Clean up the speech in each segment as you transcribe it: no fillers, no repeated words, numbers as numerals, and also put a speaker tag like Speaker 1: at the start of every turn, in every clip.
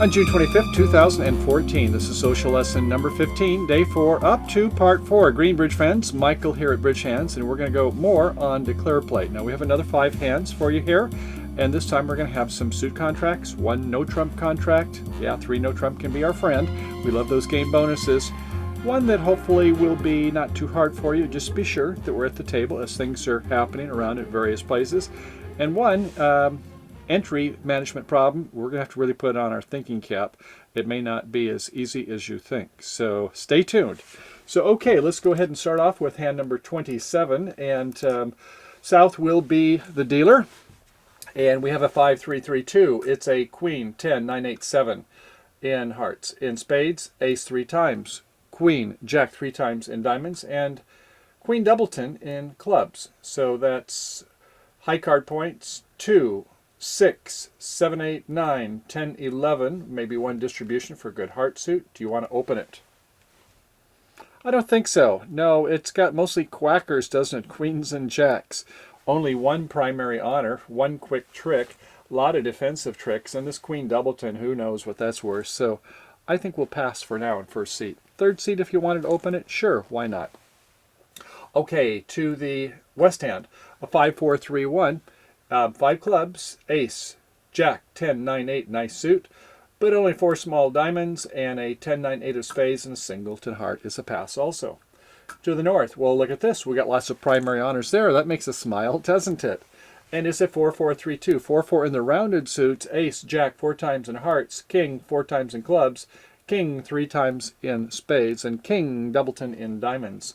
Speaker 1: On June 25th, 2014, this is social lesson number 15, day 4, up to part 4. Greenbridge fans, Michael here at Bridge Hands, and we're going to go more on Declare Plate. Now we have another 5 hands for you here, and this time we're going to have some suit contracts, 1 no trump contract. Yeah, 3 no trump can be our friend. We love those game bonuses. One that hopefully will be not too hard for you. Just be sure that we're at the table as things are happening around at various places. And one entry management problem, we're going to have to really put on our thinking cap. It may not be as easy as you think. So stay tuned. So okay, let's go ahead and start off with hand number 27. And South will be the dealer. And we have a 5-3-3-2. It's a queen, 10, 9, 8, 7 in hearts. In spades, ace 3 times. Queen, jack 3 times in diamonds. And queen doubleton in clubs. So that's high card points, 2, 6, 7, 8, 9, 10, 11, maybe 1 distribution for good heart suit. Do you want to open it? I don't think so. No, it's got mostly quackers, doesn't it? Queens and jacks. Only 1 primary honor, 1 quick trick, a lot of defensive tricks, and this queen doubleton, who knows what that's worth. So I think we'll pass for now in first seat. Third seat, if you wanted to open it, sure, why not? Okay, to the west hand, a 5-4-3-1. 5 clubs, ace, jack, 10, 9, 8, nice suit, but only 4 small diamonds, and a 10, 9, 8 of spades, and a singleton heart is a pass also. To the north, well, look at this. We got lots of primary honors there. That makes us smile, doesn't it? And it's a 4-4-3-2. 4-4 in the rounded suits, ace, jack 4 times in hearts, king 4 times in clubs, king 3 times in spades, and king doubleton in diamonds.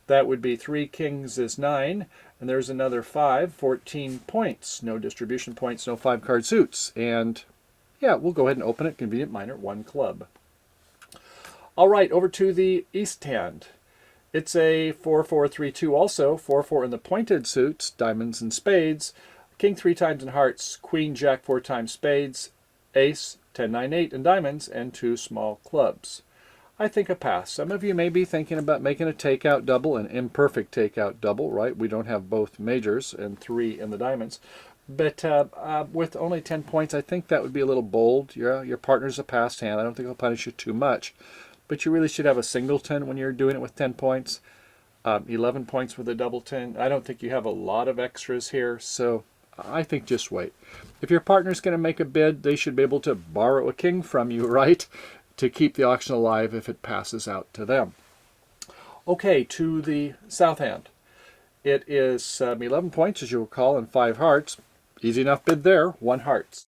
Speaker 1: That would be 3 kings is 9, and there's another 5, 14 points. No distribution points, no 5-card suits. And yeah, we'll go ahead and open it. Convenient minor, 1 club. All right, over to the east hand. It's a 4-4-3-2 also. 4-4 in the pointed suits, diamonds and spades. King 3 times in hearts, queen, jack 4 times spades, ace, 10, 9, 8 in diamonds, and 2 small clubs. I think a pass. Some of you may be thinking about making a takeout double, an imperfect takeout double, right? We don't have both majors and 3 in the diamonds. But with only 10 points, I think that would be a little bold. Your partner's a passed hand. I don't think he'll punish you too much. But you really should have a singleton when you're doing it with 10 points. 11 points with a doubleton. I don't think you have a lot of extras here, so I think just wait. If your partner's going to make a bid, they should be able to borrow a king from you, right? To keep the auction alive if it passes out to them. Okay, to the south hand. It is 11 points, as you recall, and 5 hearts. Easy enough bid there, 1 hearts.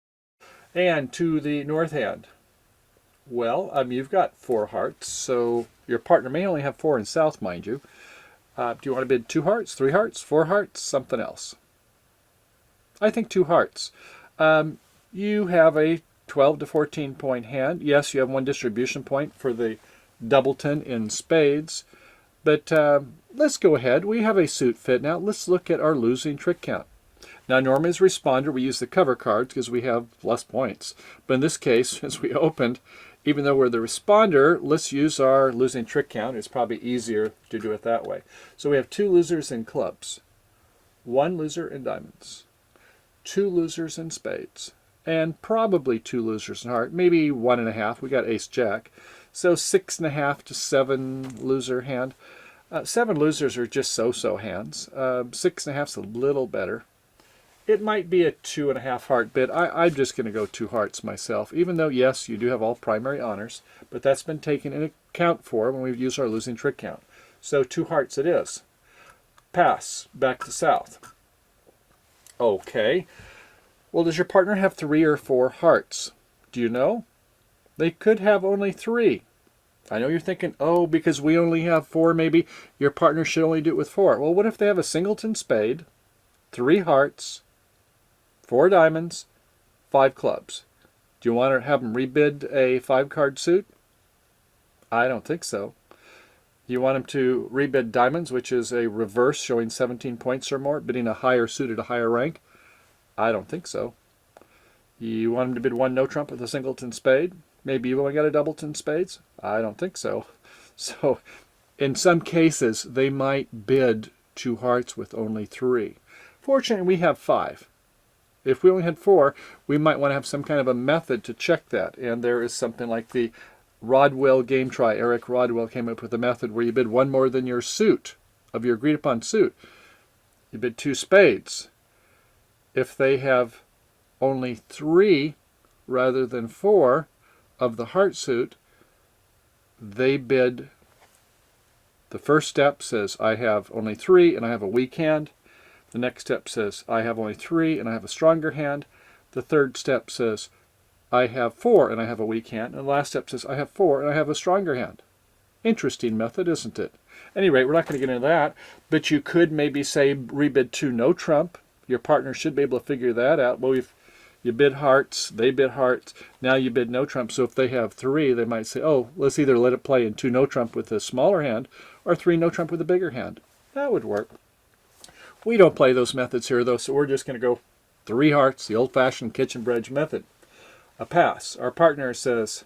Speaker 1: And to the north hand. Well, you've got 4 hearts, so your partner may only have 4 in south, mind you. Do you want to bid 2 hearts, 3 hearts, 4 hearts, something else? I think 2 hearts. You have a 12 to 14 point hand. Yes, you have 1 distribution point for the doubleton in spades. But let's go ahead. We have a suit fit now. Let's look at our losing trick count. Now, normally as responder, we use the cover cards because we have less points. But in this case, as we opened, even though we're the responder, let's use our losing trick count. It's probably easier to do it that way. So we have 2 losers in clubs, 1 loser in diamonds, 2 losers in spades, and probably 2 losers in heart, maybe 1.5. We got ace jack, so 6.5 to 7 loser hand. 7 losers are just so-so hands. 6.5's a little better. It might be a 2.5 heart bid. I'm just going to go 2 hearts myself, even though, yes, you do have all primary honors, but that's been taken into account for when we've used our losing trick count. So 2 hearts it is. Pass. Back to south. Okay. Well, does your partner have 3 or 4 hearts? Do you know? They could have only 3. I know you're thinking, oh, because we only have 4, maybe your partner should only do it with 4. Well, what if they have a singleton spade, 3 hearts, 4 diamonds, 5 clubs? Do you want to have them rebid a 5-card suit? I don't think so. You want them to rebid diamonds, which is a reverse showing 17 points or more, bidding a higher suit at a higher rank? I don't think so. You want them to bid 1 no trump with a singleton spade? Maybe you've only got a doubleton spades? I don't think so. So in some cases, they might bid 2 hearts with only 3. Fortunately, we have 5. If we only had 4, we might want to have some kind of a method to check that. And there is something like the Rodwell game try. Eric Rodwell came up with a method where you bid 1 more than your suit, of your agreed upon suit. You bid 2 spades. If they have only 3 rather than 4 of the heart suit, they bid, the first step says I have only 3 and I have a weak hand. The next step says I have only 3 and I have a stronger hand. The third step says I have 4 and I have a weak hand. And the last step says I have 4 and I have a stronger hand. Interesting method, isn't it? At any rate, we're not going to get into that, but you could maybe say rebid 2 no trump. Your partner should be able to figure that out. Well, you bid hearts, they bid hearts, now you bid no trump. So if they have 3, they might say, oh, let's either let it play in 2 no trump with a smaller hand or 3 no trump with a bigger hand. That would work. We don't play those methods here, though, so we're just going to go 3 hearts, the old-fashioned kitchen bridge method. A pass. Our partner says,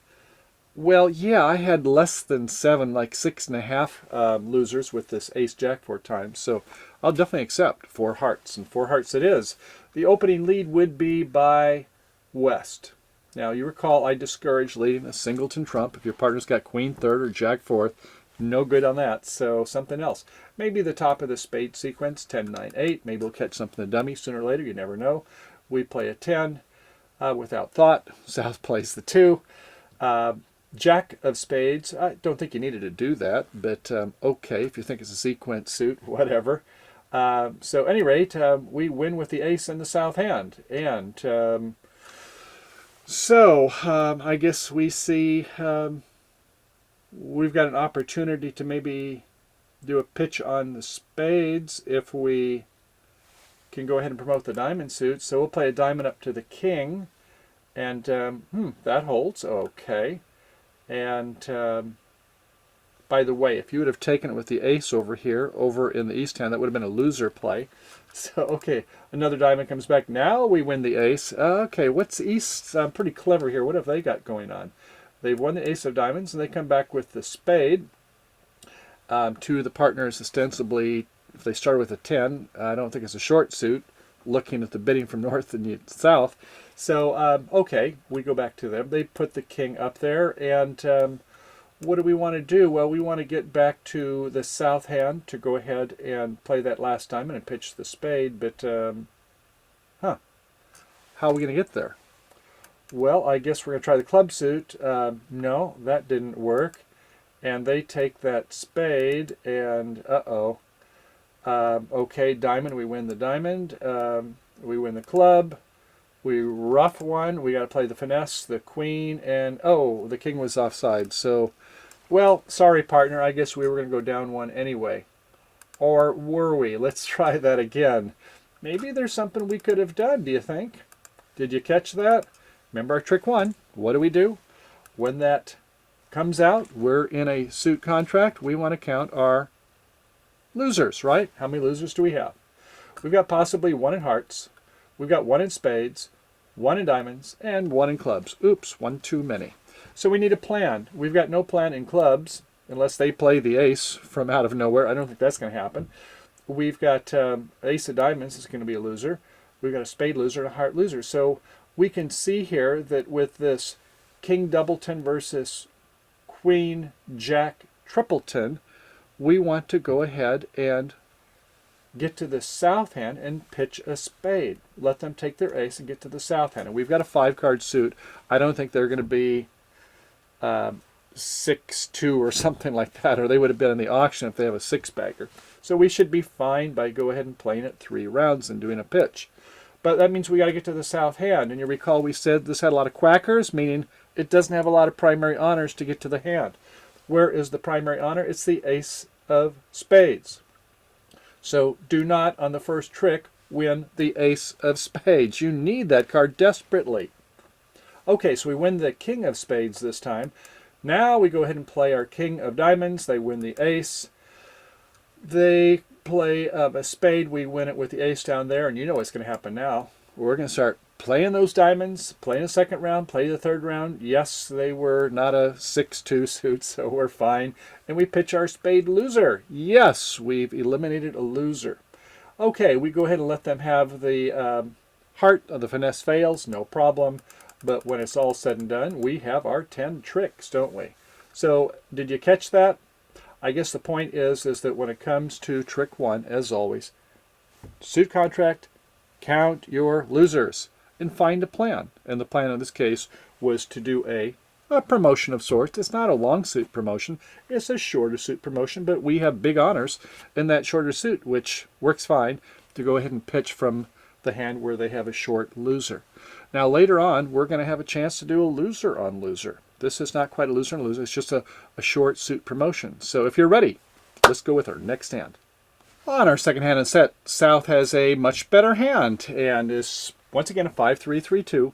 Speaker 1: well, yeah, I had less than 7, like 6.5 losers with this ace-jack 4 times, so I'll definitely accept 4 hearts, and 4 hearts it is. The opening lead would be by West. Now, you recall I discourage leading a singleton trump. If your partner's got queen third or jack fourth, no good on that, so something else. Maybe the top of the spade sequence, 10, 9, 8. Maybe we'll catch something to dummy sooner or later, you never know. We play a 10 without thought. South plays the 2. Jack of spades, I don't think you needed to do that, but okay, if you think it's a sequence suit, whatever. So at any rate, we win with the ace and the south hand. And I guess we see we've got an opportunity to maybe do a pitch on the spades if we can go ahead and promote the diamond suit. So we'll play a diamond up to the king, and that holds. Okay. And by the way, if you would have taken it with the ace over here, over in the east hand, that would have been a loser play. So, okay, another diamond comes back. Now we win the ace. Okay, what's east? Pretty clever here. What have they got going on? They've won the ace of diamonds, and they come back with the spade. To the partners, ostensibly, if they start with a 10, I don't think it's a short suit, looking at the bidding from north and south. So, okay, we go back to them. They put the king up there, and what do we want to do? Well, we want to get back to the south hand to go ahead and play that last diamond and pitch the spade, but, how are we going to get there? Well, I guess we're going to try the club suit. No, that didn't work. And they take that spade, and okay, diamond, we win the diamond. We win the club. We rough one. We got to play the finesse, the queen, and oh, the king was offside. So, well, sorry, partner. I guess we were going to go down 1 anyway. Or were we? Let's try that again. Maybe there's something we could have done, do you think? Did you catch that? Remember our trick 1. What do? When that comes out, we're in a suit contract. We want to count our losers, right? How many losers do we have? We've got possibly 1 in hearts. We've got 1 in spades, 1 in diamonds, and 1 in clubs. Oops, 1 too many. So we need a plan. We've got no plan in clubs, unless they play the ace from out of nowhere. I don't think that's going to happen. We've got ace of diamonds is going to be a loser. We've got a spade loser and a heart loser. So we can see here that with this king doubleton versus queen jack tripleton, we want to go ahead and get to the south hand and pitch a spade. Let them take their ace and get to the south hand. And we've got a 5-card suit. I don't think they're going to be 6-2 or something like that, or they would have been in the auction if they have a 6-bagger. So we should be fine by go ahead and playing it 3 rounds and doing a pitch. But that means we got to get to the south hand. And you recall we said this had a lot of quackers, meaning it doesn't have a lot of primary honors to get to the hand. Where is the primary honor? It's the ace of spades. So do not, on the first trick, win the ace of spades. You need that card desperately. Okay, so we win the king of spades this time. Now we go ahead and play our king of diamonds. They win the ace. They play a spade. We win it with the ace down there, and you know what's going to happen now. We're going to start playing those diamonds, playing the second round, play the third round. Yes, they were not a 6-2 suit, so we're fine. And we pitch our spade loser. Yes, we've eliminated a loser. Okay, we go ahead and let them have the heart, the finesse fails, no problem. But when it's all said and done, we have our 10 tricks, don't we? So did you catch that? I guess the point is that when it comes to trick one, as always, suit contract, count your losers and find a plan. And the plan in this case was to do a promotion of sorts. It's not a long suit promotion. It's a shorter suit promotion, but we have big honors in that shorter suit, which works fine to go ahead and pitch from the hand where they have a short loser. Now later on, we're going to have a chance to do a loser on loser. This is not quite a loser on loser. It's just a short suit promotion. So if you're ready, let's go with our next hand. On our second hand in set, South has a much better hand and is once again a 5-3-3-2.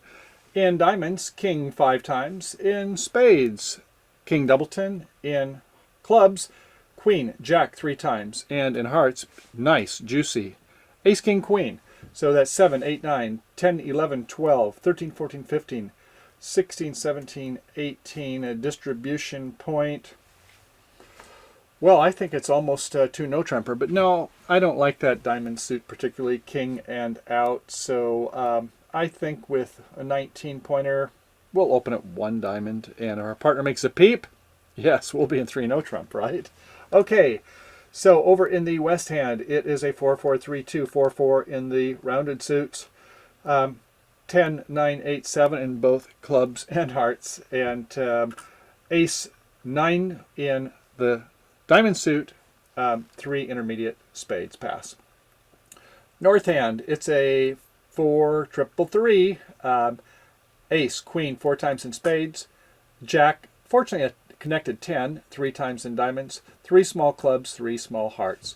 Speaker 1: In diamonds, king 5 times. In spades, king doubleton. In clubs, queen, jack 3 times. And in hearts, nice, juicy, ace, king, queen. So that's 7, 8, 9, 10, 11, 12, 13, 14, 15, 16, 17, 18. A distribution point. Well, I think it's almost to no trumper, but no, I don't like that diamond suit particularly, king and out. So I think with a 19-pointer, we'll open at 1 diamond, and our partner makes a peep. Yes, we'll be in 3 no trump, right? Okay, so over in the west hand, it is a 4-4-3-2, 4-4 in the rounded suits, 10, 9, 8, 7 in both clubs and hearts, and ace 9 in the diamond suit, 3 intermediate spades pass. North hand, it's a 4-3-3, ace, queen 4 times in spades, jack, fortunately a connected 10, 3 times in diamonds, 3 small clubs, 3 small hearts.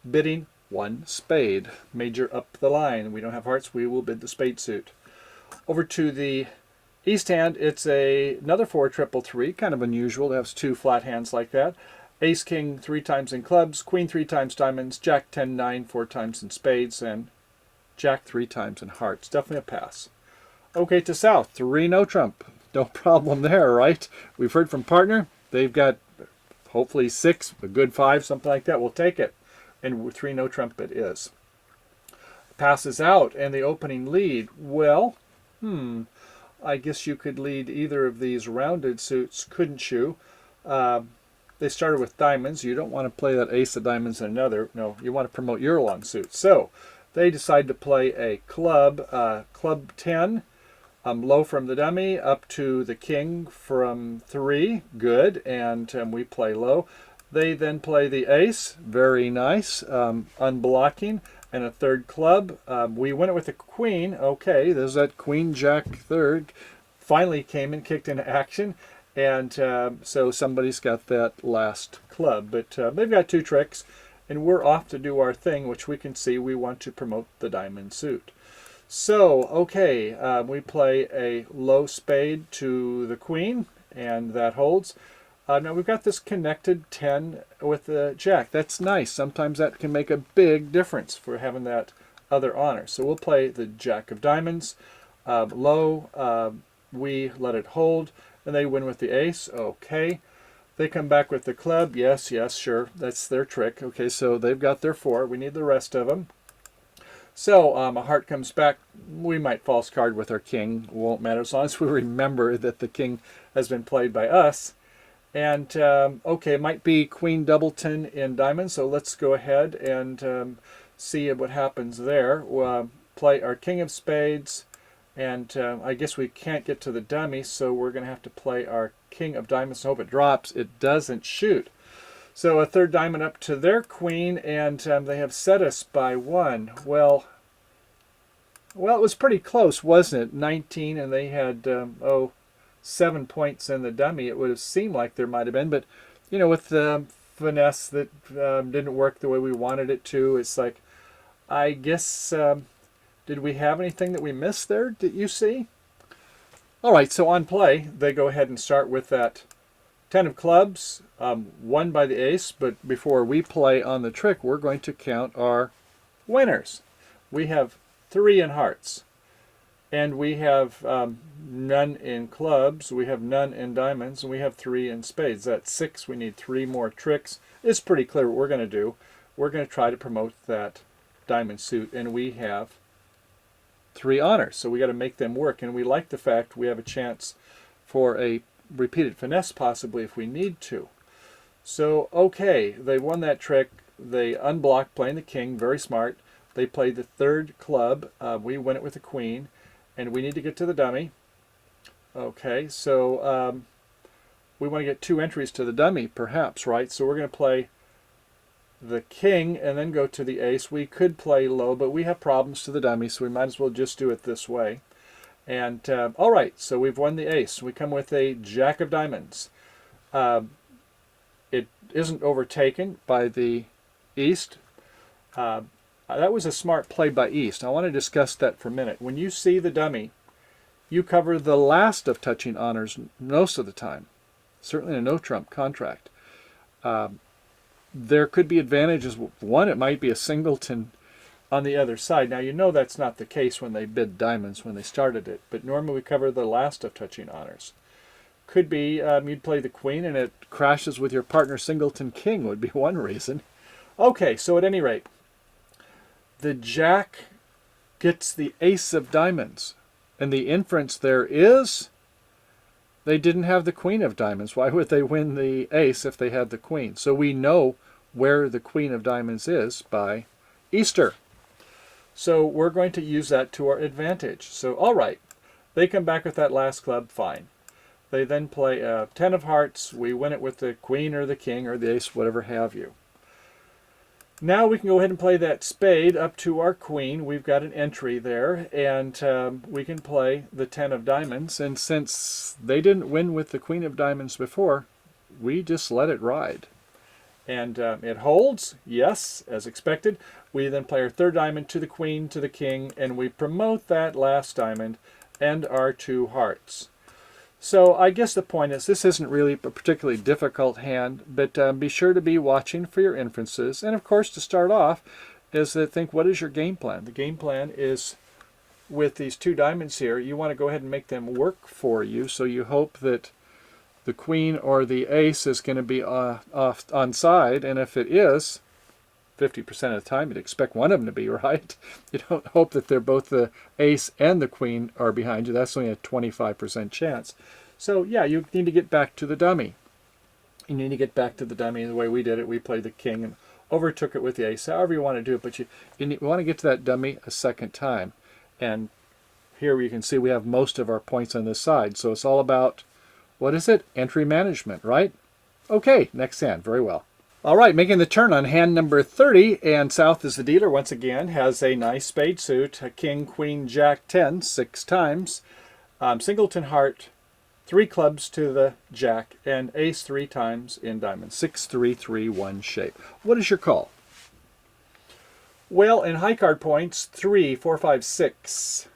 Speaker 1: Bidding 1 spade, major up the line. We don't have hearts, we will bid the spade suit. Over to the east hand, it's another 4-3-3, kind of unusual to have 2 flat hands like that. Ace, king 3 times in clubs, queen 3 times diamonds, jack 10, 9, 4 times in spades, and jack 3 times in hearts. Definitely a pass. Okay, to South, 3 no trump. No problem there, right? We've heard from partner. They've got hopefully 6, a good 5, something like that. We'll take it. And 3 no trump it is. Passes out, and the opening lead. Well, I guess you could lead either of these rounded suits, couldn't you? They started with diamonds. You don't want to play that ace of diamonds and another. No, you want to promote your long suit. So they decide to play a club, club 10, low from the dummy up to the king from 3. Good, and we play low. They then play the ace. Very nice, unblocking, and a third club. We win it with the queen. Okay, there's that queen jack third. Finally came and kicked into action. And so somebody's got that last club. But they've got 2 tricks, and we're off to do our thing, which we can see we want to promote the diamond suit. So, okay, we play a low spade to the queen, and that holds. Now we've got this connected 10 with the jack. That's nice. Sometimes that can make a big difference for having that other honor. So we'll play the jack of diamonds. Low, we let it hold. And they win with the ace. Okay. They come back with the club. Yes, yes, sure. That's their trick. Okay, so they've got their 4. We need the rest of them. So a heart comes back. We might false card with our king. Won't matter as long as we remember that the king has been played by us. And, okay, might be queen doubleton in diamonds. So let's go ahead and see what happens there. We'll play our king of spades. And I guess we can't get to the dummy, so we're going to have to play our king of diamonds and hope it drops. It doesn't shoot. So a third diamond up to their queen, and they have set us by 1. Well, it was pretty close, wasn't it? 19, and they had, 7 points in the dummy. It would have seemed like there might have been, but, you know, with the finesse that didn't work the way we wanted it to, it's like, I guess... did we have anything that we missed there? Did you see? All right, so on play, they go ahead and start with that 10 of clubs, won by the ace. But before we play on the trick, we're going to count our winners. We have 3 in hearts, and we have none in clubs. We have none in diamonds, and we have 3 in spades. That's 6. We need 3 more tricks. It's pretty clear what we're going to do. We're going to try to promote that diamond suit, and we have 3 honors. So we got to make them work, and we like the fact we have a chance for a repeated finesse possibly if we need to. So, okay, they won that trick. They unblocked playing the king, very smart. They played the third club. We win it with the queen, and we need to get to the dummy. Okay, so we want to get 2 entries to the dummy, perhaps, right? So we're going to play the king and then go to the ace. We could play low, but we have problems to the dummy, so we might as well just do it this way. And all right, so we've won the ace. We come with a jack of diamonds. It isn't overtaken by the east. That was a smart play by east. I want to discuss that for a minute. When you see the dummy, you cover the last of touching honors most of the time, certainly in a no-trump contract. There could be advantages. One, it might be a singleton on the other side. Now, you know that's not the case when they bid diamonds when they started it, but normally we cover the last of touching honors. Could be you'd play the queen and it crashes with your partner singleton king would be one reason. Okay, so at any rate, the jack gets the ace of diamonds. And the inference there is they didn't have the queen of diamonds. Why would they win the ace if they had the queen? So we know where the queen of diamonds is by Easter. So we're going to use that to our advantage. So all right, they come back with that last club, fine. They then play a 10 of hearts. We win it with the queen or the king or the ace, whatever have you. Now we can go ahead and play that spade up to our queen. We've got an entry there, and we can play the 10 of diamonds. And since they didn't win with the queen of diamonds before, we just let it ride. And it holds, yes, as expected. We then play our third diamond to the queen, to the king, and we promote that last diamond and our 2 hearts. So I guess the point is this isn't really a particularly difficult hand, but be sure to be watching for your inferences. And of course, to start off, is to think, what is your game plan? The game plan is with these 2 diamonds here, you want to go ahead and make them work for you. So you hope that the queen or the ace is going to be off on side, and if it is, 50% of the time you'd expect one of them to be right. You don't hope that they're both the ace and the queen are behind you. That's only a 25% chance. So yeah, you need to get back to the dummy. You need to get back to the dummy the way we did it. We played the king and overtook it with the ace, however you want to do it, but you want to get to that dummy a second time. And here you can see we have most of our points on this side. So it's all about, what is it? Entry management, right? Okay, next hand. Very well. All right, making the turn on hand number 30, and South is the dealer once again, has a nice spade suit, a king, queen, jack, 10, 6 times, singleton heart, 3 clubs to the jack, and ace 3 times in diamonds. 6-3-3-1 shape. What is your call? Well, in high card points, 3, 4, 5, 6.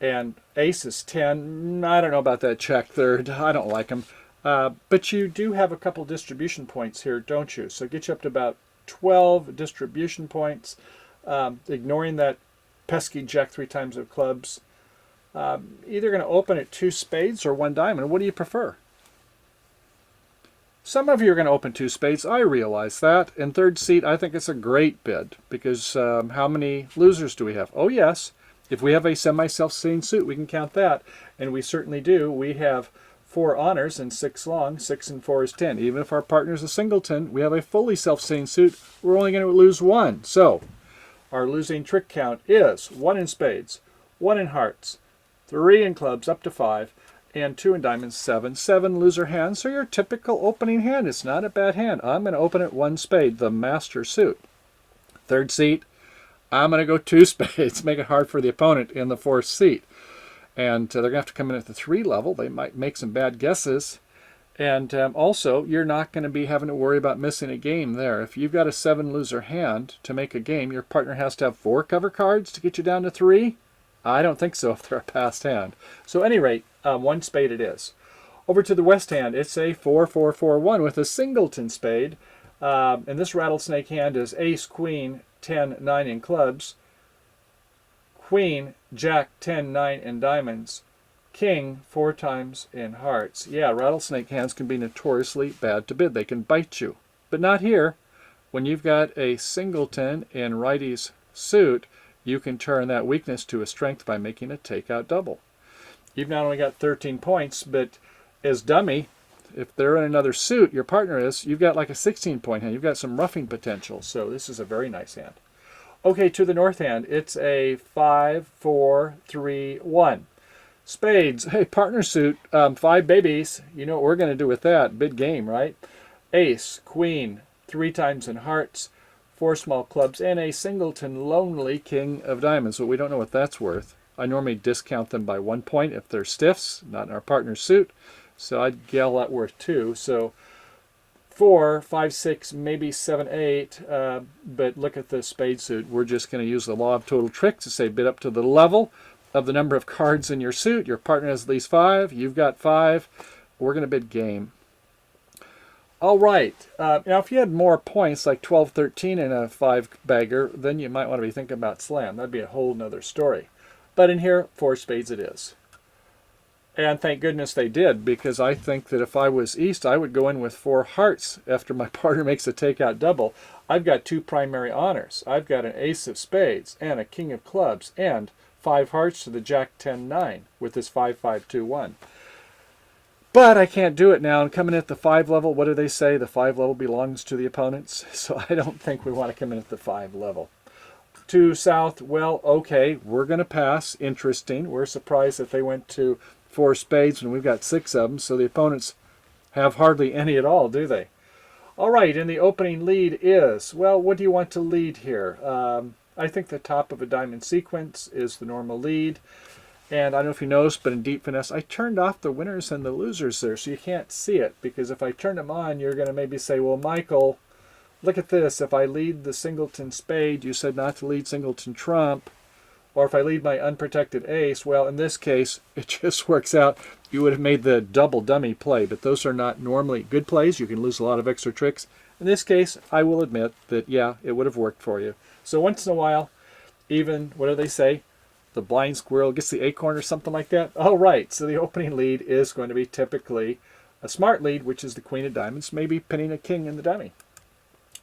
Speaker 1: And ace is 10. I don't know about that check third. I don't like them. But you do have a couple distribution points here, don't you? So get you up to about 12 distribution points, ignoring that pesky jack 3 times of clubs. Either going to open at 2 spades or 1 diamond. What do you prefer? Some of you are going to open 2 spades. I realize that. In third seat, I think it's a great bid because how many losers do we have? Oh, yes. If we have a semi-self-sustaining suit, we can count that. And we certainly do. We have 4 honors and 6 long. 6 and 4 is 10. Even if our partner is a singleton, we have a fully self-sustaining suit. We're only going to lose 1. So our losing trick count is 1 in spades, 1 in hearts, 3 in clubs up to 5, and 2 in diamonds, 7. 7 loser hands. So your typical opening hand. It's not a bad hand. I'm going to open it 1 spade, the master suit. Third seat, I'm going to go 2 spades, make it hard for the opponent in the 4th seat. And they're going to have to come in at the 3 level. They might make some bad guesses. And also, you're not going to be having to worry about missing a game there. If you've got a 7 loser hand to make a game, your partner has to have 4 cover cards to get you down to 3? I don't think so if they're a passed hand. So at any rate, 1 spade it is. Over to the west hand, it's a 4-4-4-1 with a singleton spade. And this rattlesnake hand is ace, queen, 10, 9 in clubs, queen, jack, 10, 9 in diamonds, king 4 times in hearts. Yeah, rattlesnake hands can be notoriously bad to bid. They can bite you. But not here. When you've got a singleton in righty's suit, you can turn that weakness to a strength by making a takeout double. You've not only got 13 points, but as dummy, if they're in another suit, your partner is, you've got like a 16-point hand. You've got some roughing potential. So this is a very nice hand. Okay, to the north hand, it's a 5, 4, 3, 1. Spades. Hey, partner suit, 5 babies. You know what we're going to do with that. Big game, right? Ace, queen, 3 times in hearts, 4 small clubs, and a singleton lonely king of diamonds. So we don't know what that's worth. I normally discount them by 1 point if they're stiffs, not in our partner's suit. So I'd gale that worth 2. So 4, 5, 6, maybe 7, 8. But look at the spade suit. We're just going to use the law of total trick to say bid up to the level of the number of cards in your suit. Your partner has at least 5. You've got 5. We're going to bid game. All right. Now, if you had more points, like 12, 13 in a 5-bagger, then you might want to be thinking about slam. That'd be a whole nother story. But in here, 4 spades it is. And thank goodness they did, because I think that if I was East, I would go in with 4 hearts after my partner makes a takeout double. I've got 2 primary honors. I've got an ace of spades and a king of clubs and 5 hearts to the jack 10, 9 with this 5, 5, 2, 1. But I can't do it now. And coming at the 5 level, what do they say? The 5 level belongs to the opponents. So I don't think we want to come in at the 5 level. To south, well, okay, we're going to pass. Interesting. We're surprised that they went to 4 spades when we've got 6 of them. So the opponents have hardly any at all, do they? All right, and the opening lead is, well, what do you want to lead here? I think the top of a diamond sequence is the normal lead. And I don't know if you noticed, but in Deep Finesse, I turned off the winners and the losers there, so you can't see it. Because if I turn them on, you're going to maybe say, well, Michael, look at this. If I lead the singleton spade, you said not to lead singleton trump. Or if I lead my unprotected ace, well, in this case, it just works out. You would have made the double dummy play, but those are not normally good plays. You can lose a lot of extra tricks. In this case, I will admit that, yeah, it would have worked for you. So once in a while, even, what do they say? The blind squirrel gets the acorn or something like that. All right, so the opening lead is going to be typically a smart lead, which is the queen of diamonds, maybe pinning a king in the dummy.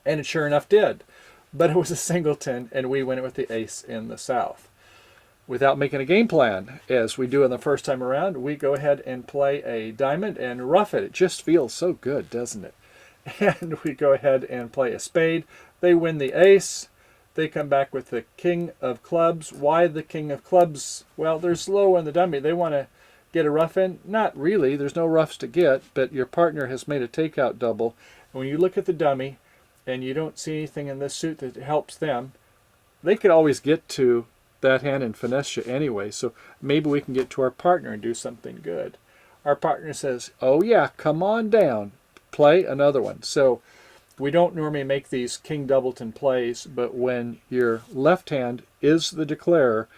Speaker 1: And it sure enough did. But it was a singleton, and we went with the ace in the south. Without making a game plan, as we do in the first time around, we go ahead and play a diamond and rough it. It just feels so good, doesn't it? And we go ahead and play a spade. They win the ace. They come back with the king of clubs. Why the king of clubs? Well, there's low in the dummy. They want to get a rough in. Not really. There's no roughs to get, but your partner has made a takeout double. And when you look at the dummy and you don't see anything in this suit that helps them, they could always get to that hand and finesse you anyway. So maybe we can get to our partner and do something good. Our partner says, oh yeah, come on down. Play another one. So we don't normally make these king doubleton plays, but when your left hand is the declarer,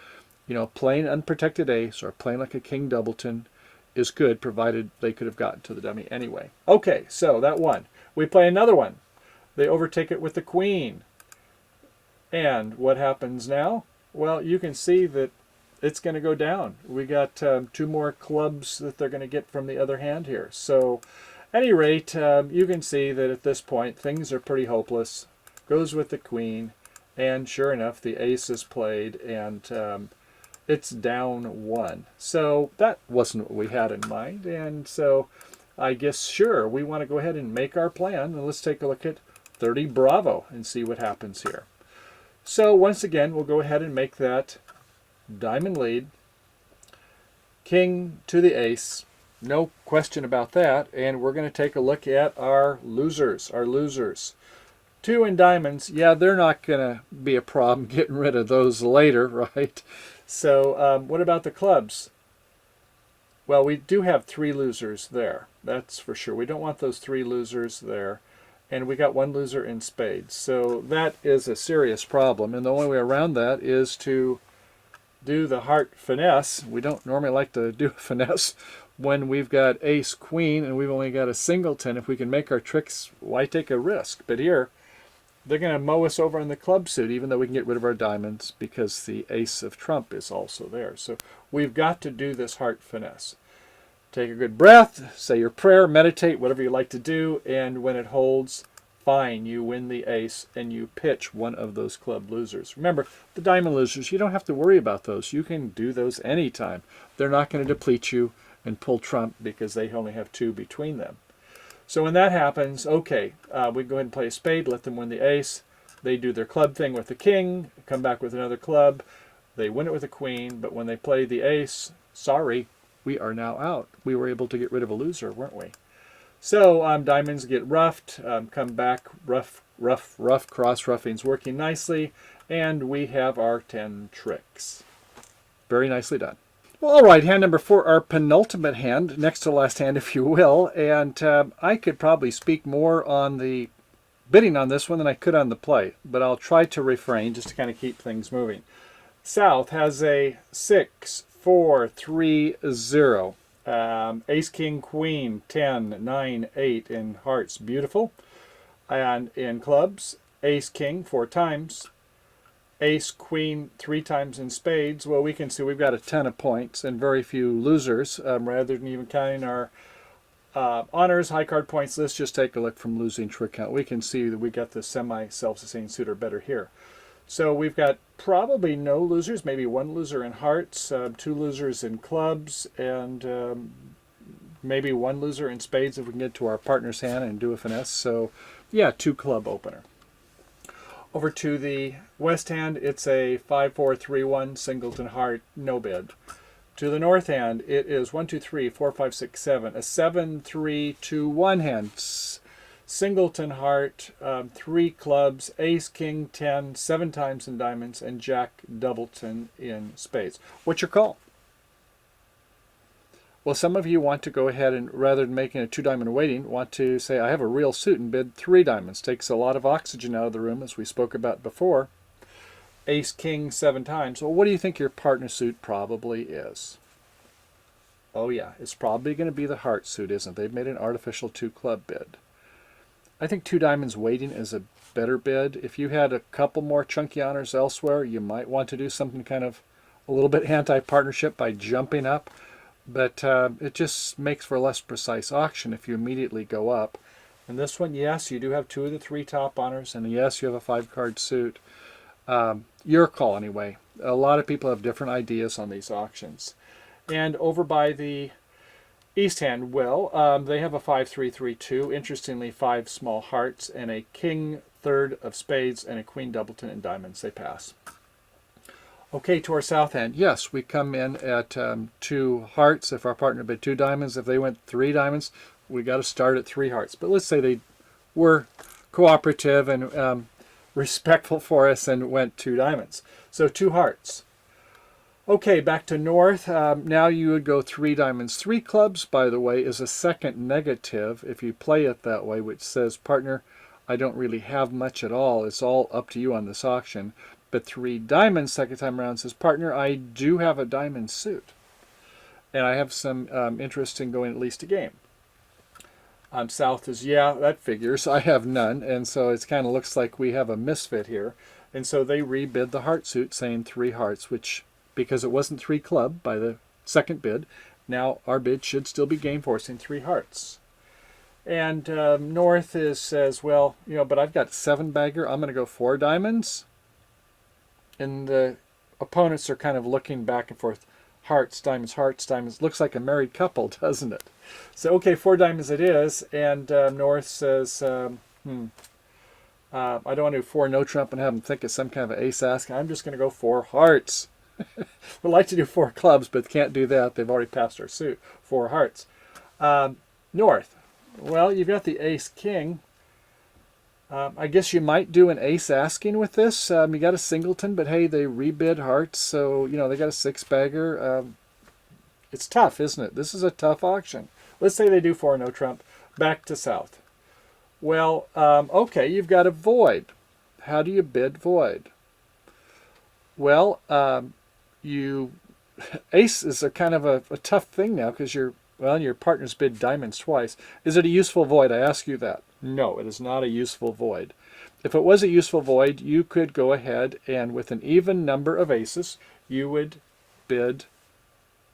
Speaker 1: you know, playing unprotected ace or playing like a king doubleton is good, provided they could have gotten to the dummy anyway. Okay, so that one. We play another one. They overtake it with the queen. And what happens now? Well, you can see that it's going to go down. We got 2 more clubs that they're going to get from the other hand here. So at any rate, you can see that at this point, things are pretty hopeless. Goes with the queen, and sure enough, the ace is played, and it's down 1. So that wasn't what we had in mind, and so I guess, sure, we want to go ahead and make our plan, and let's take a look at 30 Bravo and see what happens here. So once again, we'll go ahead and make that diamond lead. King to the ace. No question about that. And we're going to take a look at our losers. 2 in diamonds. Yeah, they're not going to be a problem getting rid of those later, right? So what about the clubs? Well, we do have 3 losers there. That's for sure. We don't want those 3 losers there. And we got 1 loser in spades. So that is a serious problem. And the only way around that is to do the heart finesse. We don't normally like to do a finesse when we've got ace, queen, and we've only got a singleton. If we can make our tricks, why take a risk? But here, they're going to mow us over in the club suit, even though we can get rid of our diamonds, because the ace of trump is also there. So we've got to do this heart finesse. Take a good breath, say your prayer, meditate, whatever you like to do, and when it holds, fine, you win the ace and you pitch one of those club losers. Remember, the diamond losers, you don't have to worry about those. You can do those anytime. They're not going to deplete you and pull trump because they only have 2 between them. So when that happens, okay, we go ahead and play a spade, let them win the ace. They do their club thing with the king, come back with another club. They win it with a queen, but when they play the ace, sorry, we are now out. We were able to get rid of a loser, weren't we? So diamonds get roughed, come back, rough, cross-roughing's working nicely, and we have our 10 tricks. Very nicely done. Well, all right, hand number 4, our penultimate hand, next to last hand, if you will. And I could probably speak more on the bidding on this one than I could on the play, but I'll try to refrain just to kind of keep things moving. South has a 6, 4, 3, 0. Ace, king, queen, 10, 9, 8 in hearts. Beautiful. And in clubs, ace, king 4 times. Ace, queen 3 times in spades. Well, we can see we've got a ton of points and very few losers. Rather than even counting our honors, high card points, let's just take a look from losing trick count. We can see that we got the semi-self-sustaining suit or better here. So we've got probably no losers, maybe 1 loser in hearts, 2 losers in clubs, and maybe 1 loser in spades if we can get to our partner's hand and do a finesse. So yeah, 2 club opener. Over to the west hand, it's a 5-4-3-1 singleton heart, no bid. To the north hand, it is 1, 2, 3, 4, 5, 6, 7, a 7-3-2-1 hand. Singleton heart, 3 clubs, ace, king, 10, 7 times in diamonds, and jack doubleton in spades. What's your call? Well, some of you want to go ahead and, rather than making a 2-diamond waiting, want to say, I have a real suit and bid 3 diamonds. Takes a lot of oxygen out of the room, as we spoke about before. Ace, king, 7 times. Well, what do you think your partner suit probably is? Oh yeah, it's probably going to be the heart suit, isn't it? They've made an artificial 2-club bid. I think 2 diamonds waiting is a better bid. If you had a couple more chunky honors elsewhere, you might want to do something kind of a little bit anti-partnership by jumping up. But it just makes for a less precise auction if you immediately go up. And this one, yes, you do have 2 of the 3 top honors, and yes, you have a 5-card suit. Your call anyway. A lot of people have different ideas on these auctions. And over by the east hand, well, they have a 5-3-3-2. Interestingly, 5 small hearts and a king, 3rd of spades, and a queen doubleton in diamonds. They pass. Okay, to our south hand, yes, we come in at 2 hearts if our partner bid 2 diamonds. If they went 3 diamonds, we got to start at 3 hearts. But let's say they were cooperative and respectful for us and went 2 diamonds. So 2 hearts. Okay, back to north. Now you would go 3 diamonds. 3 clubs, by the way, is a second negative if you play it that way, which says, partner, I don't really have much at all. It's all up to you on this auction. But 3 diamonds second time around says, partner, I do have a diamond suit. And I have some interest in going at least a game. South is, yeah, that figures. I have none. And so it kind of looks like we have a misfit here. And so they rebid the heart suit saying 3 hearts, which, because it wasn't 3 club by the second bid, now our bid should still be game forcing 3 hearts. And north says, well, but I've got 7 bagger. I'm going to go 4 diamonds. And the opponents are kind of looking back and forth. Hearts, diamonds, looks like a married couple, doesn't it? So, okay, 4 diamonds it is. And north says, I don't want to do 4 no trump and have them think it's some kind of an ace ask. I'm just going to go 4 hearts. We'd like to do 4 clubs, but can't do that. They've already passed our suit. 4 hearts. North. Well, you've got the ace king. I guess you might do an ace asking with this. You got a singleton, but hey, they rebid hearts, so they got a 6-bagger. It's tough, isn't it? This is a tough auction. Let's say they do 4 no trump. Back to south. Well, okay, you've got a void. How do you bid void? Well, ace is a kind of a tough thing now because your partner's bid diamonds twice. Is it a useful void? I ask you that. No, it is not a useful void. If it was a useful void, you could go ahead and with an even number of aces, you would bid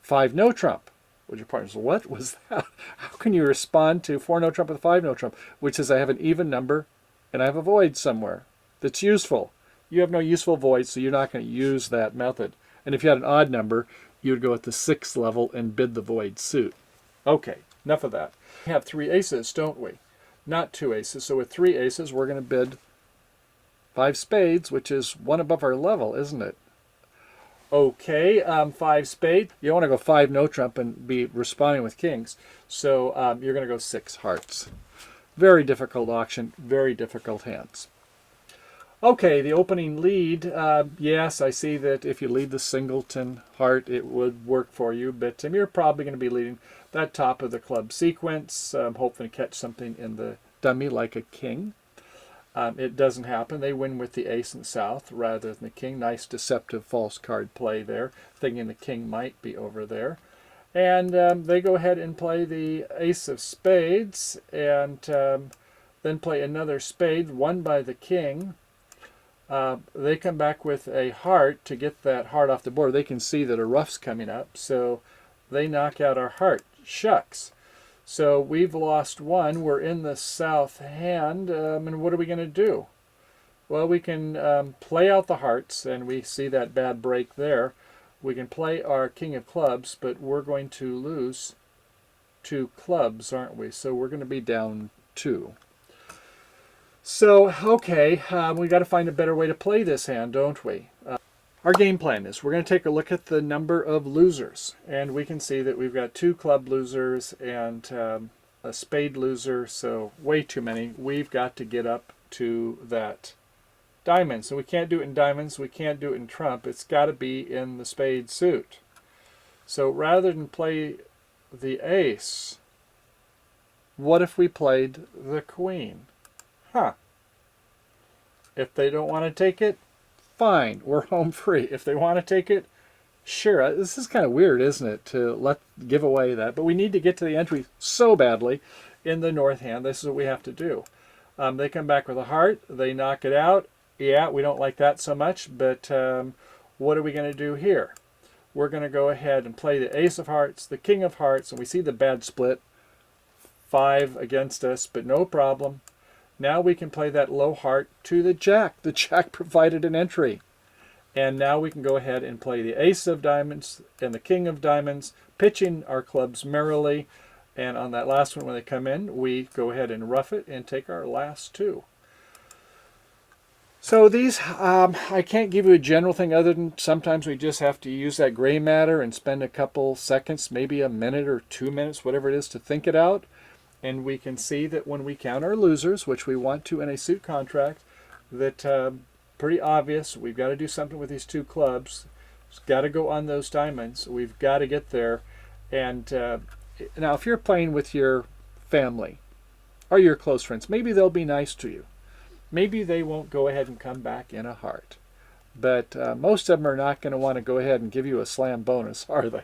Speaker 1: 5 no trump. Would your partner say, what was that? How can you respond to 4 no trump with 5 no trump? Which is I have an even number and I have a void somewhere that's useful. You have no useful void, so you're not going to use that method. And if you had an odd number, you would go at the 6th level and bid the void suit. Okay, enough of that. We have 3 aces, don't we? Not 2 aces. So with 3 aces, we're going to bid 5 spades, which is 1 above our level, isn't it? Okay, 5 spade. You don't want to go 5 no trump and be responding with kings. So you're going to go 6 hearts. Very difficult auction, very difficult hands. Okay, the opening lead. Yes, I see that if you lead the singleton heart, it would work for you, but you're probably going to be leading that top of the club sequence, hoping to catch something in the dummy like a king. It doesn't happen. They win with the ace in the south rather than the king. Nice deceptive false card play there, thinking the king might be over there. And they go ahead and play the ace of spades, and then play another spade, won by the king. They come back with a heart to get that heart off the board. They can see that a rough's coming up, so they knock out our heart. Shucks. So we've lost 1. We're in the south hand, and what are we going to do? Well, we can play out the hearts, and we see that bad break there. We can play our king of clubs, but we're going to lose 2 clubs, aren't we? So we're going to be down 2. So, okay, we got to find a better way to play this hand, don't we? Our game plan is we're going to take a look at the number of losers, and we can see that we've got 2 club losers and a spade loser, so way too many. We've got to get up to that diamond. So we can't do it in diamonds, we can't do it in trump. It's got to be in the spade suit. So rather than play the ace, what if we played the queen? Huh. If they don't want to take it, fine, we're home free. If they want to take it, sure. This is kind of weird, isn't it, to give away that? But we need to get to the entry so badly in the north hand. This is what we have to do. They come back with a heart. They knock it out. Yeah, we don't like that so much, but what are we going to do here? We're going to go ahead and play the ace of hearts, the king of hearts, and we see the bad split. 5 against us, but no problem. Now we can play that low heart to the jack. The jack provided an entry. And now we can go ahead and play the ace of diamonds and the king of diamonds, pitching our clubs merrily. And on that last one, when they come in, we go ahead and rough it and take our last 2. So these, I can't give you a general thing other than sometimes we just have to use that gray matter and spend a couple seconds, maybe a minute or 2 minutes, whatever it is, to think it out. And we can see that when we count our losers, which we want to in a suit contract, that pretty obvious. We've got to do something with these 2 clubs. It's got to go on those diamonds. We've got to get there. And now if you're playing with your family or your close friends, maybe they'll be nice to you. Maybe they won't go ahead and come back in a heart. But most of them are not going to want to go ahead and give you a slam bonus, are they?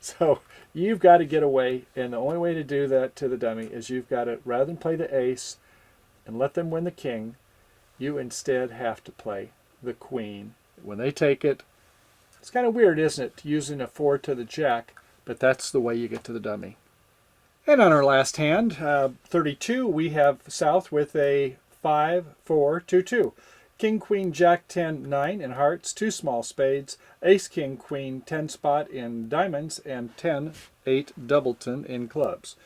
Speaker 1: So you've got to get away, and the only way to do that to the dummy is you've got to, rather than play the ace and let them win the king, you instead have to play the queen. When they take it, it's kind of weird, isn't it, using a 4 to the jack, but that's the way you get to the dummy. And on our last hand, 32, we have south with a 5, 4, 2, 2. King, queen, jack, 10, 9 in hearts, 2 small spades, ace, king, queen, 10 spot in diamonds, and 10, 8 doubleton in clubs.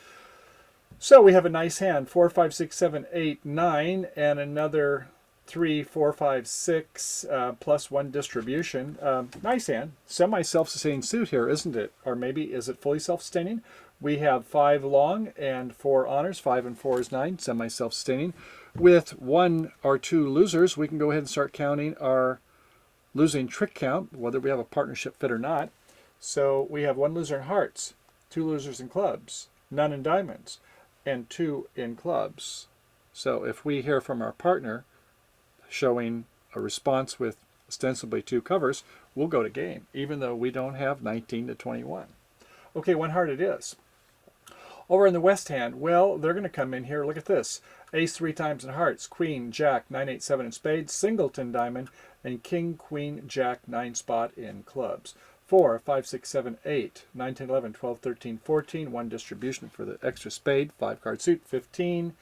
Speaker 1: So we have a nice hand, 4, 5, 6, 7, 8, 9, and another 3, 4, 5, 6, plus 1 distribution. Nice hand. Semi-self-sustaining suit here, isn't it? Or maybe is it fully self-sustaining? We have 5 long and 4 honors. 5 and 4 is 9, semi-self-sustaining. With 1 or 2 losers, we can go ahead and start counting our losing trick count, whether we have a partnership fit or not. So we have 1 loser in hearts, 2 losers in clubs, none in diamonds, and 2 in clubs. So if we hear from our partner showing a response with ostensibly 2 covers, we'll go to game, even though we don't have 19 to 21. Okay, 1 heart it is. Over in the west hand, well, they're going to come in here. Look at this. Ace 3 times in hearts, queen, jack, 9, 8, 7 in spades, singleton diamond, and king, queen, jack, 9 spot in clubs. 4, 5, 6, 7, 8, 9, 10, 11, 12, 13, 14, 1 distribution for the extra spade, 5 card suit, 15.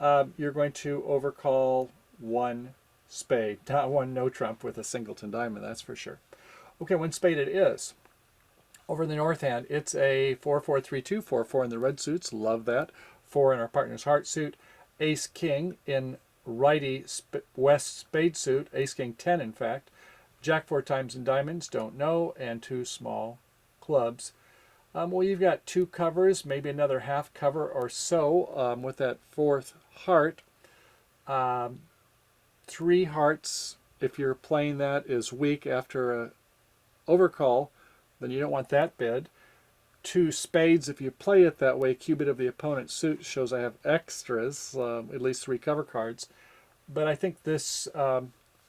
Speaker 1: you're going to overcall one spade, not one no trump with a singleton diamond, that's for sure. Okay, one spade it is. Over the north hand, it's a 4-4-3-2, 4-4 in the red suits, love that. 4 in our partner's heart suit. Ace king in righty west spade suit, ace king 10 in fact. Jack 4 times in diamonds, don't know, and 2 small clubs. Well, you've got 2 covers, maybe another half cover or so with that 4th heart. 3 hearts, if you're playing that, is weak after a overcall, then you don't want that bid. 2 spades, if you play it that way, cubit of the opponent's suit shows I have extras, at least 3 cover cards. But I think this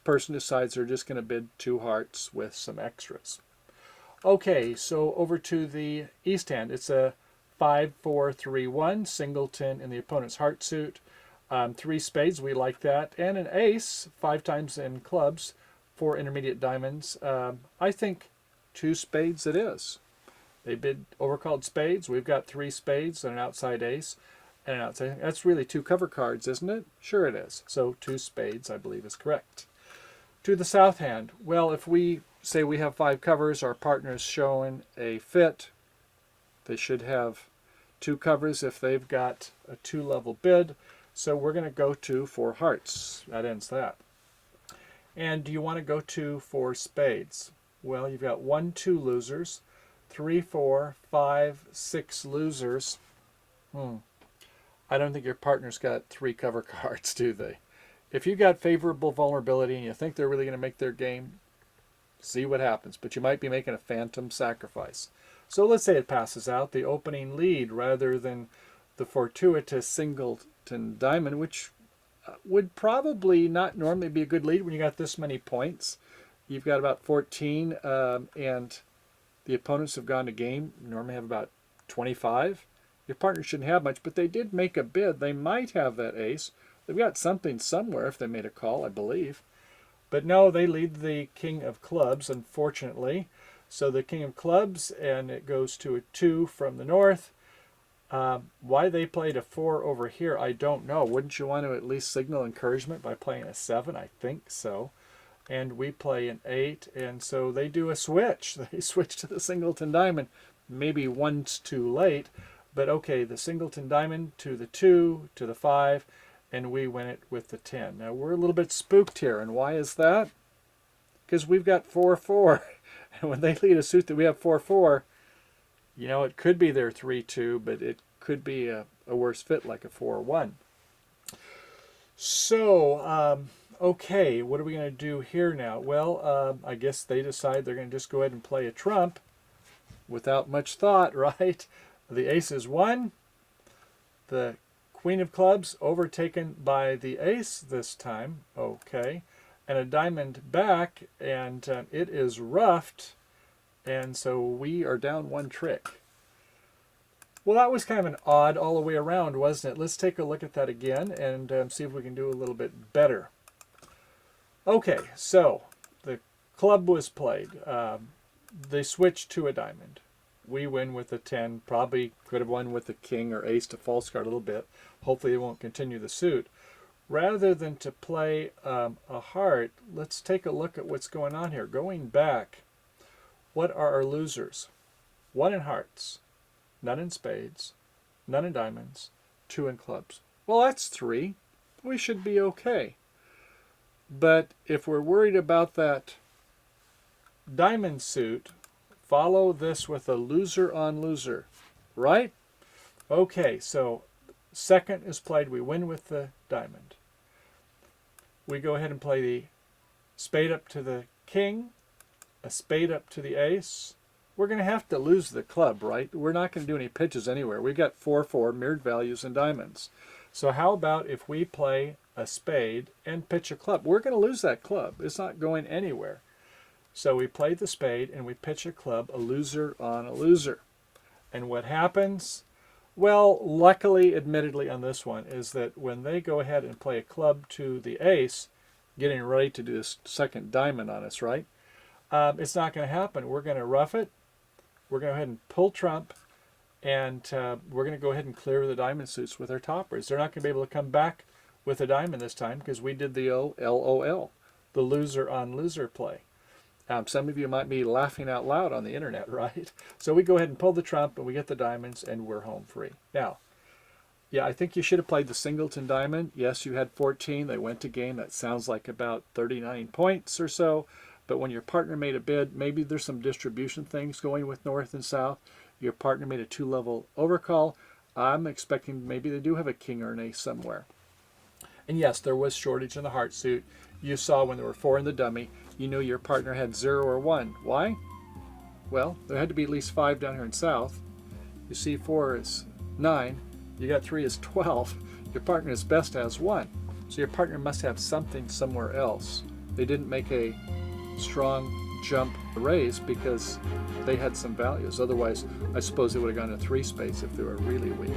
Speaker 1: person decides they're just going to bid 2 hearts with some extras. Okay, so over to the east hand. It's a 5-4-3-1, singleton in the opponent's heart suit. 3 spades, we like that. And an ace, 5 times in clubs, 4 intermediate diamonds. I think 2 spades it is. They bid overcalled spades. We've got 3 spades and an outside ace. And an outside. That's really 2 cover cards, isn't it? Sure it is. So 2 spades, I believe, is correct. To the south hand. Well, if we say we have 5 covers, our partner is showing a fit. They should have 2 covers if they've got a 2-level bid. So we're going to go to 4 hearts. That ends that. And do you want to go to 4 spades? Well, you've got 1, 2 losers, 3, 4, 5, 6 losers. I don't think your partner's got 3 cover cards, do they? If you got favorable vulnerability and you think they're really going to make their game, see what happens. But you might be making a phantom sacrifice. So let's say it passes out the opening lead rather than the fortuitous singleton diamond, which would probably not normally be a good lead when you got this many points. You've got about 14, and the opponents have gone to game. You normally have about 25. Your partner shouldn't have much, but they did make a bid. They might have that ace. They've got something somewhere if they made a call, I believe. But no, they lead the king of clubs, unfortunately. So the king of clubs, and it goes to a 2 from the north. Why they played a 4 over here, I don't know. Wouldn't you want to at least signal encouragement by playing a 7? I think so. And we play an 8, and so they do a switch. They switch to the singleton diamond. Maybe one's too late, but okay, the singleton diamond to the 2, to the 5, and we win it with the 10. Now we're a little bit spooked here, and why is that? Because we've got 4-4, and when they lead a suit that we have 4-4, you know, it could be their 3-2, but it could be a worse fit like a 4-1. So, okay, what are we going to do here now? Well, I guess they decide they're going to just go ahead and play a trump without much thought, right? The ace is 1. The queen of clubs overtaken by the ace this time. Okay. And a diamond back, and it is roughed. And so we are down 1 trick. Well, that was kind of an odd all the way around, wasn't it? Let's take a look at that again and see if we can do a little bit better. Okay, so the club was played. They switched to a diamond. We win with a 10. Probably could have won with the king or ace to false guard a little bit. Hopefully they won't continue the suit. Rather than to play a heart, let's take a look at what's going on here. Going back, what are our losers? 1 in hearts, none in spades, none in diamonds, 2 in clubs. Well, that's 3. We should be okay. But if we're worried about that diamond suit, follow this with a loser on loser, right? Okay, so second is played. We win with the diamond. We go ahead and play the spade up to the king, a spade up to the ace. We're going to have to lose the club, right? We're not going to do any pitches anywhere. We've got 4-4 mirrored values and diamonds. So how about if we play a spade and pitch a club? We're going to lose that club. It's not going anywhere. So we play the spade and we pitch a club, a loser on a loser. And what happens? Well, luckily, admittedly on this one, is that when they go ahead and play a club to the ace, getting ready to do this second diamond on us, right? It's not going to happen. We're going to rough it. We're going to go ahead and pull trump, And we're going to go ahead and clear the diamond suits with our toppers. They're not going to be able to come back with a diamond this time because we did the old LOL, the loser on loser play. Some of you might be laughing out loud on the internet, right? So we go ahead and pull the trump and we get the diamonds and we're home free. Now, yeah, I think you should have played the singleton diamond. Yes, you had 14. They went to game. That sounds like about 39 points or so. But when your partner made a bid, maybe there's some distribution things going with north and south. Your partner made a 2-level overcall. I'm expecting maybe they do have a king or an ace somewhere. And yes, there was shortage in the heart suit. You saw when there were 4 in the dummy, you knew your partner had 0 or 1. Why? Well, there had to be at least 5 down here in south. You see 4 is 9. You got 3 is 12. Your partner is best has 1. So your partner must have something somewhere else. They didn't make a strong jump raise because they had some values. Otherwise, I suppose they would have gone to 3 spades if they were really weak.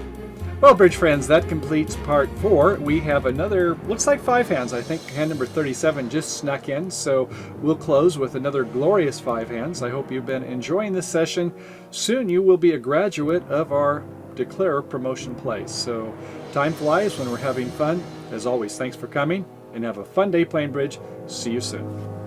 Speaker 1: Well, bridge friends, that completes part 4. We have another, looks like 5 hands. I think hand number 37 just snuck in. So we'll close with another glorious 5 hands. I hope you've been enjoying this session. Soon you will be a graduate of our Declare promotion place. So time flies when we're having fun. As always, thanks for coming and have a fun day playing bridge. See you soon.